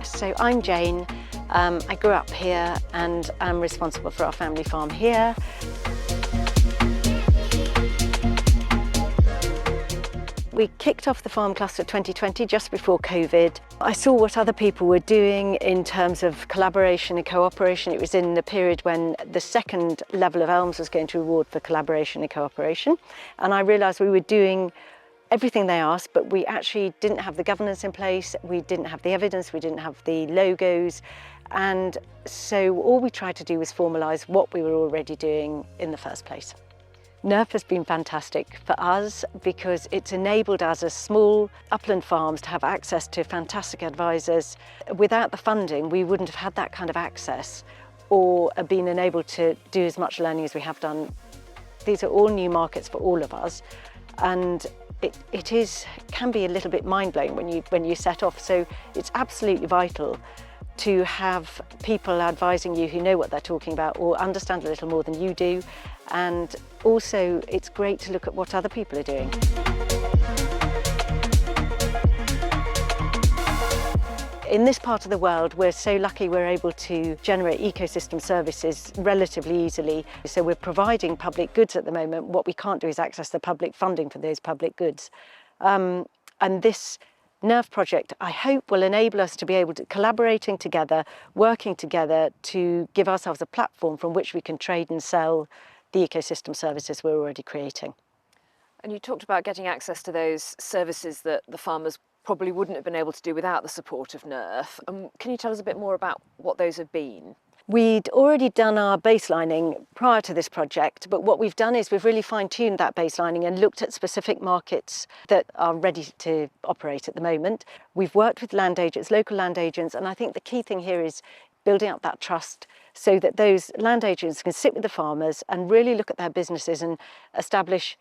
So I'm Jane. I grew up here and I'm responsible for our family farm here. We kicked off the farm cluster 2020 just before COVID. I saw what other people were doing in terms of collaboration and cooperation. It was in the period when the second level of ELMS was going to reward for collaboration and cooperation. And I realised we were doing everything they asked, but we actually didn't have the governance in place, we didn't have the evidence, we didn't have the logos, and so all we tried to do was formalise what we were already doing in the first place. NEIRF has been fantastic for us because it's enabled us as small upland farms to have access to fantastic advisors. Without the funding, we wouldn't have had that kind of access or been enabled to do as much learning as we have done. These are all new markets for all of us, and it can be a little bit mind-blowing when you set off. So it's absolutely vital to have people advising you who know what they're talking about or understand a little more than you do. And also it's great to look at what other people are doing. In this part of the world, we're so lucky we're able to generate ecosystem services relatively easily. So we're providing public goods at the moment. What we can't do is access the public funding for those public goods. And this NEIRF project, I hope, will enable us to be able to collaborating together, working together to give ourselves a platform from which we can trade and sell the ecosystem services we're already creating. And you talked about getting access to those services that the farmers probably wouldn't have been able to do without the support of NEIRF. Can you tell us a bit more about what those have been? We'd already done our baselining prior to this project, but what we've done is we've really fine-tuned that baselining and looked at specific markets that are ready to operate at the moment. We've worked with land agents, local land agents, and I think the key thing here is building up that trust so that those land agents can sit with the farmers and really look at their businesses and establish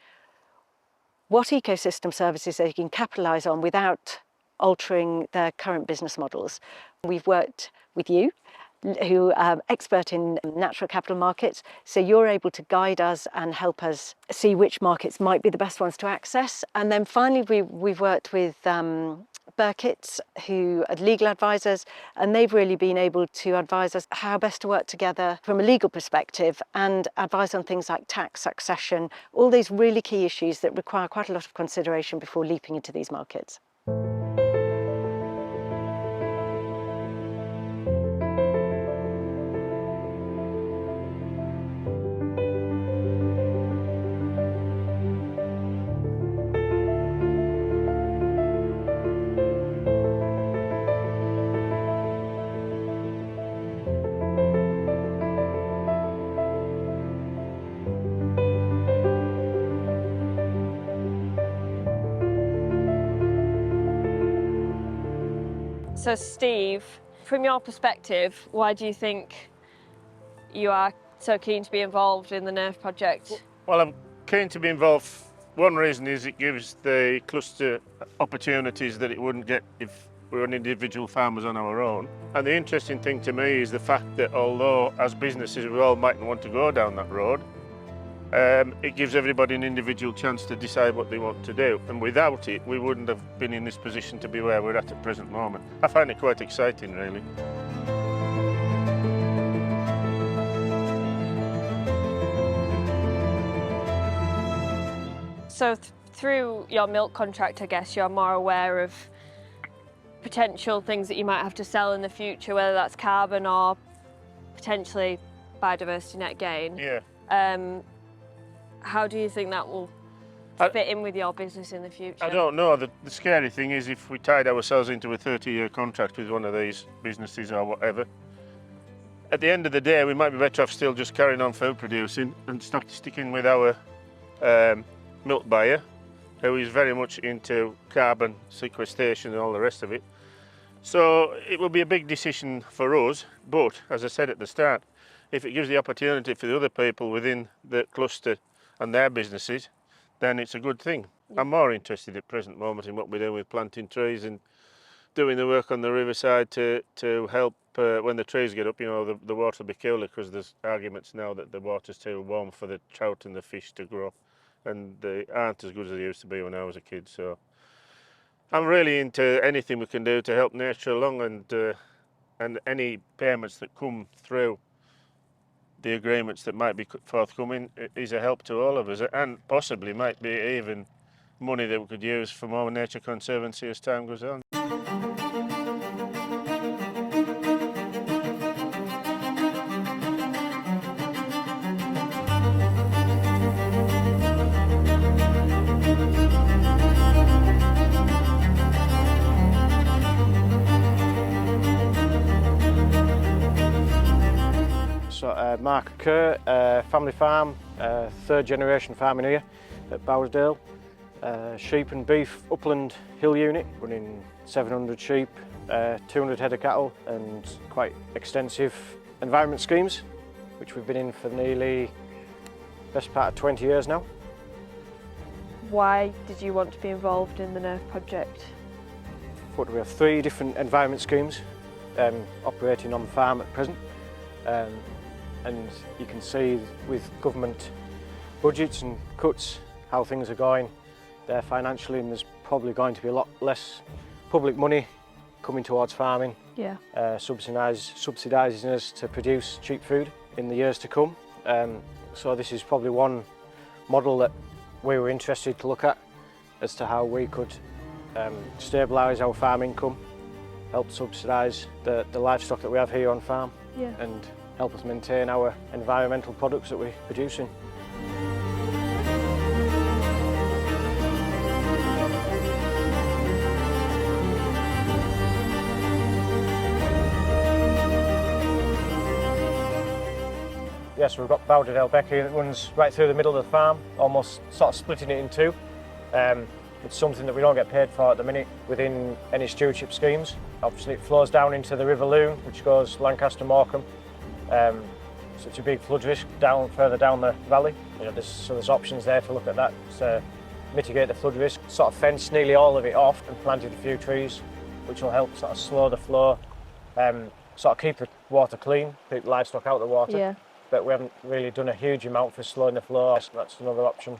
what ecosystem services they can capitalise on without altering their current business models. We've worked with you, who are expert in natural capital markets, so you're able to guide us and help us see which markets might be the best ones to access. And then finally we've worked with Burkitt's, who are legal advisors, and they've really been able to advise us how best to work together from a legal perspective and advise on things like tax, succession, all these really key issues that require quite a lot of consideration before leaping into these markets. So Steve, from your perspective, why do you think you are so keen to be involved in the NEIRF project? Well, I'm keen to be involved. One reason is it gives the cluster opportunities that it wouldn't get if we were individual farmers on our own. And the interesting thing to me is the fact that although as businesses we all mightn't want to go down that road, it gives everybody an individual chance to decide what they want to do. And without it, we wouldn't have been in this position to be where we're at the present moment. I find it quite exciting, really. So through your milk contract, I guess you're more aware of potential things that you might have to sell in the future, whether that's carbon or potentially biodiversity net gain. Yeah. How do you think that will fit in with your business in the future? I don't know. The scary thing is if we tied ourselves into a 30-year contract with one of these businesses or whatever, at the end of the day, we might be better off still just carrying on food producing and sticking with our milk buyer, who is very much into carbon sequestration and all the rest of it. So it will be a big decision for us, but as I said at the start, if it gives the opportunity for the other people within the cluster and their businesses, then it's a good thing. I'm more interested at present moment in what we're doing with planting trees and doing the work on the riverside to help when the trees get up, you know, the water will be cooler, because there's arguments now that the water's too warm for the trout and the fish to grow, and they aren't as good as they used to be when I was a kid. So I'm really into anything we can do to help nature along, and any payments that come through the agreements that might be forthcoming is a help to all of us, and possibly might be even money that we could use for more nature conservancy as time goes on. So, Mark Kerr, family farm, third generation farming here at Bowersdale. Sheep and beef upland hill unit, running 700 sheep, 200 head of cattle, and quite extensive environment schemes, which we've been in for nearly best part of 20 years now. Why did you want to be involved in the NEIRF project? But we have 3 different environment schemes operating on the farm at present. And you can see with government budgets and cuts how things are going there financially, and there's probably going to be a lot less public money coming towards farming, subsidising us to produce cheap food in the years to come. So this is probably one model that we were interested to look at as to how we could stabilise our farm income, help subsidise the livestock that we have here on farm, and help us maintain our environmental products that we're producing. Yes, we've got Bowersdale Beck here that runs right through the middle of the farm, almost sort of splitting it in two. It's something that we don't get paid for at the minute within any stewardship schemes. Obviously it flows down into the River Lune, which goes Lancaster-Morecambe. So it's a big flood risk further down the valley. You know, there's options there to look at that to mitigate the flood risk. Sort of fenced nearly all of it off and planted a few trees, which will help sort of slow the flow, sort of keep the water clean, keep livestock out of the water. Yeah. But we haven't really done a huge amount for slowing the flow. That's another option.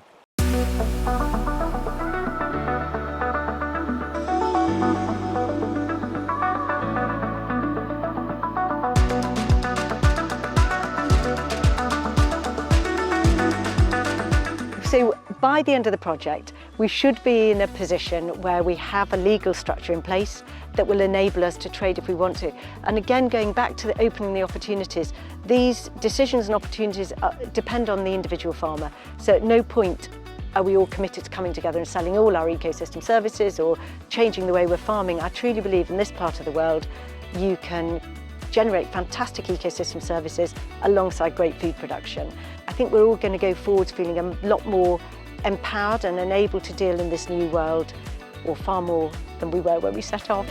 So by the end of the project, we should be in a position where we have a legal structure in place that will enable us to trade if we want to. And again, going back to the opening the opportunities, these decisions and opportunities depend on the individual farmer. So at no point are we all committed to coming together and selling all our ecosystem services or changing the way we're farming. I truly believe in this part of the world, you can generate fantastic ecosystem services alongside great food production. I think we're all going to go forwards feeling a lot more empowered and enabled to deal in this new world, or far more than we were when we set off.